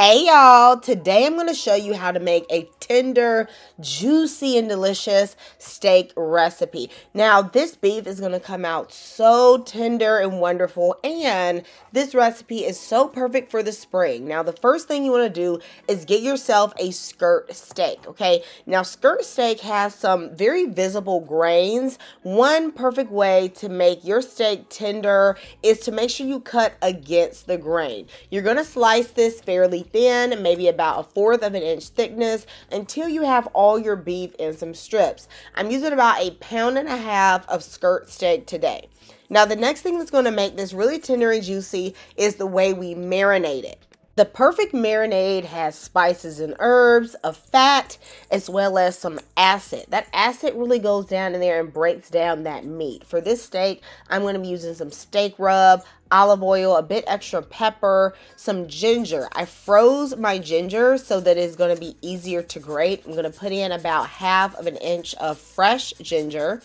Hey y'all, today I'm going to show you how to make a tender, juicy, and delicious steak recipe. Now this beef is going to come out so tender and wonderful, and this recipe is so perfect for the spring. Now the first thing you want to do is get yourself a skirt steak, okay? Now skirt steak has some very visible grains. One perfect way to make your steak tender is to make sure you cut against the grain. You're going to slice this fairly thin, maybe about 1/4 of an inch thickness, until you have all your beef in some strips. I'm using about 1.5 pounds of skirt steak today. Now the next thing that's going to make this really tender and juicy is the way we marinate it. The perfect marinade has spices and herbs, a fat, as well as some acid. That acid really goes down in there and breaks down that meat. For this steak, I'm going to be using some steak rub, olive oil, a bit extra pepper, some ginger. I froze my ginger so that it's going to be easier to grate. I'm going to put in about 1/2 inch of fresh ginger.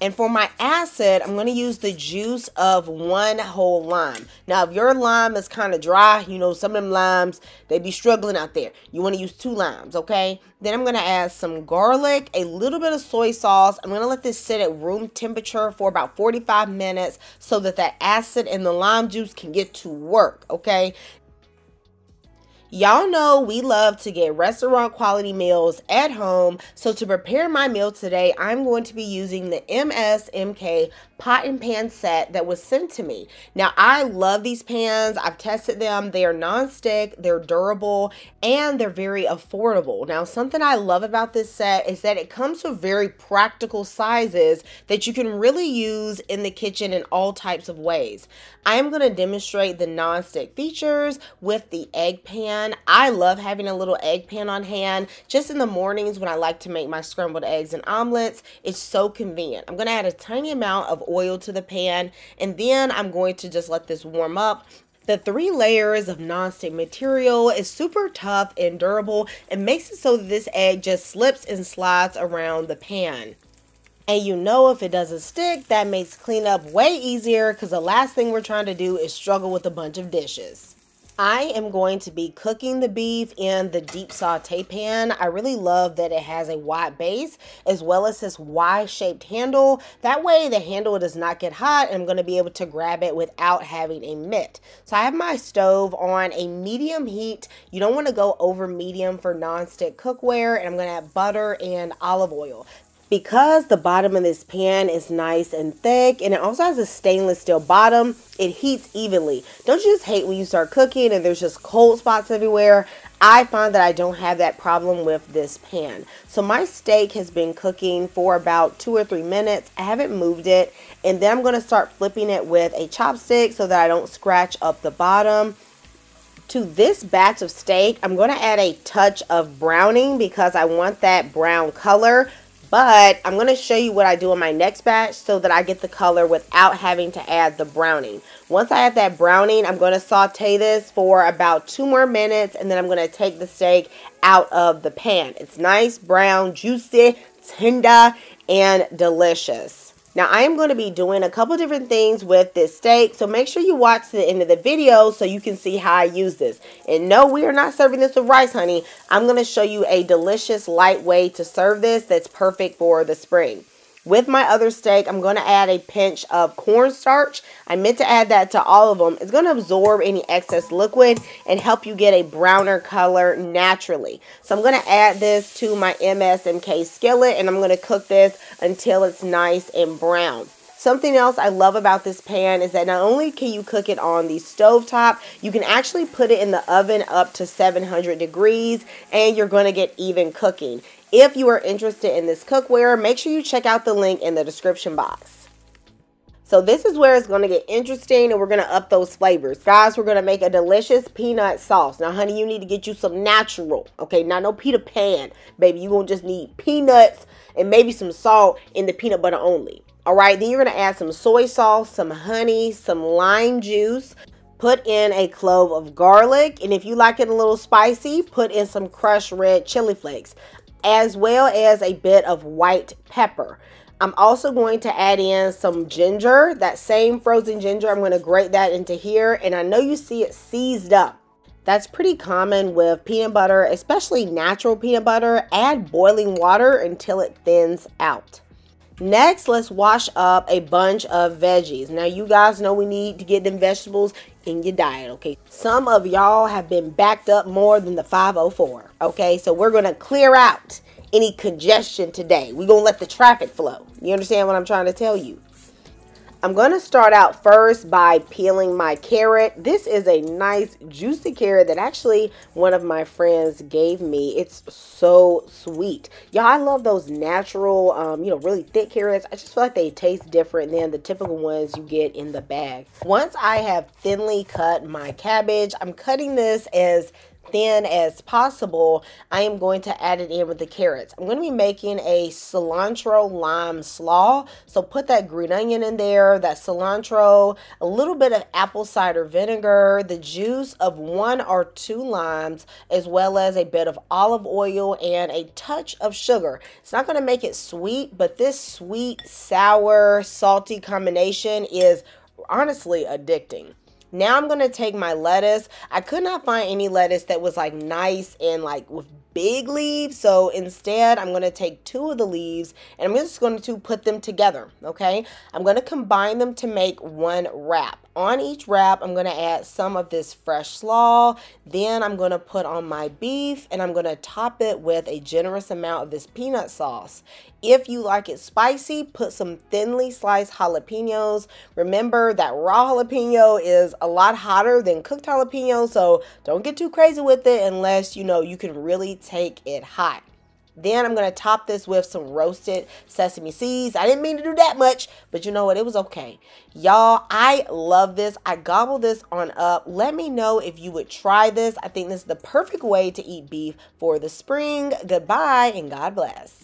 And for my acid, I'm going to use the juice of 1 whole lime. Now, if your lime is kind of dry, you know, some of them limes, they be struggling out there. You want to use 2 limes, okay? Then I'm going to add some garlic, a little bit of soy sauce. I'm going to let this sit at room temperature for about 45 minutes so that that acid and the lime juice can get to work, okay? Y'all know we love to get restaurant quality meals at home, so to prepare my meal today, I'm going to be using the MSMK pot and pan set that was sent to me. Now, I love these pans. I've tested them. They are non-stick, they're durable, and they're very affordable. Now, something I love about this set is that it comes with very practical sizes that you can really use in the kitchen in all types of ways. I am going to demonstrate the non-stick features with the egg pan. I love having a little egg pan on hand just in the mornings when I like to make my scrambled eggs and omelets. It's so convenient. I'm going to add a tiny amount of oil to the pan, and then I'm going to just let this warm up. The 3 layers of non-stick material is super tough and durable and makes it so that this egg just slips and slides around the pan. And you know, if it doesn't stick, that makes cleanup way easier, because the last thing we're trying to do is struggle with a bunch of dishes. I am going to be cooking the beef in the deep saute pan. I really love that it has a wide base as well as this Y-shaped handle. That way the handle does not get hot and I'm going to be able to grab it without having a mitt. So I have my stove on a medium heat. You don't want to go over medium for non-stick cookware, and I'm going to add butter and olive oil. Because the bottom of this pan is nice and thick, and it also has a stainless steel bottom, it heats evenly. Don't you just hate when you start cooking and there's just cold spots everywhere? I find that I don't have that problem with this pan. So my steak has been cooking for about 2 or 3 minutes. I haven't moved it, and then I'm going to start flipping it with a chopstick so that I don't scratch up the bottom. To this batch of steak, I'm going to add a touch of browning because I want that brown color. But I'm going to show you what I do in my next batch so that I get the color without having to add the browning. Once I add that browning, I'm going to saute this for about 2 more minutes, and then I'm going to take the steak out of the pan. It's nice, brown, juicy, tender, and delicious. Now, I am going to be doing a couple different things with this steak, so make sure you watch to the end of the video so you can see how I use this. And no, we are not serving this with rice, honey. I'm going to show you a delicious, light way to serve this that's perfect for the spring. With my other steak, I'm going to add a pinch of cornstarch. I meant to add that to all of them. It's going to absorb any excess liquid and help you get a browner color naturally. So I'm going to add this to my MSMK skillet, and I'm going to cook this until it's nice and brown. Something else I love about this pan is that not only can you cook it on the stovetop, you can actually put it in the oven up to 700 degrees, and you're going to get even cooking. If you are interested in this cookware, make sure you check out the link in the description box. So this is where it's going to get interesting, and we're going to up those flavors. Guys, we're going to make a delicious peanut sauce. Now, honey, you need to get you some natural, okay? Not no Peter Pan, baby. You're going to just need peanuts and maybe some salt in the peanut butter only. All right, then you're going to add some soy sauce, some honey, some lime juice. Put in a clove of garlic, and if you like it a little spicy, put in some crushed red chili flakes, as well as a bit of white pepper. I'm also going to add in some ginger, that same frozen ginger. I'm going to grate that into here, and I know you see it seized up. That's pretty common with peanut butter, especially natural peanut butter. Add boiling water until it thins out. Next, let's wash up a bunch of veggies. Now, you guys know we need to get them vegetables in your diet, okay? Some of y'all have been backed up more than the 504, okay? So we're going to clear out any congestion today. We're going to let the traffic flow. You understand what I'm trying to tell you? I'm going to start out first by peeling my carrot. This is a nice juicy carrot that actually one of my friends gave me. It's so sweet. Y'all, I love those natural, really thick carrots. I just feel like they taste different than the typical ones you get in the bag. Once I have thinly cut my cabbage, I'm cutting this as thin as possible. I am going to add it in with the carrots. I'm going to be making a cilantro lime slaw. So put that green onion in there, that cilantro, a little bit of apple cider vinegar, the juice of 1 or 2 limes, as well as a bit of olive oil and a touch of sugar. It's not going to make it sweet, but this sweet, sour, salty combination is honestly addicting. Now I'm going to take my lettuce. I could not find any lettuce that was like nice and like with big leaves. So instead, I'm going to take 2 of the leaves and I'm just going to put them together. Okay. I'm going to combine them to make one wrap. On each wrap, I'm going to add some of this fresh slaw. Then I'm going to put on my beef and I'm going to top it with a generous amount of this peanut sauce. If you like it spicy, put some thinly sliced jalapenos. Remember that raw jalapeno is a lot hotter than cooked jalapeno, so don't get too crazy with it unless you can really take it hot. Then I'm going to top this with some roasted sesame seeds. I didn't mean to do that much, but you know what? It was okay. Y'all, I love this. I gobble this on up. Let me know if you would try this. I think this is the perfect way to eat beef for the spring. Goodbye and God bless.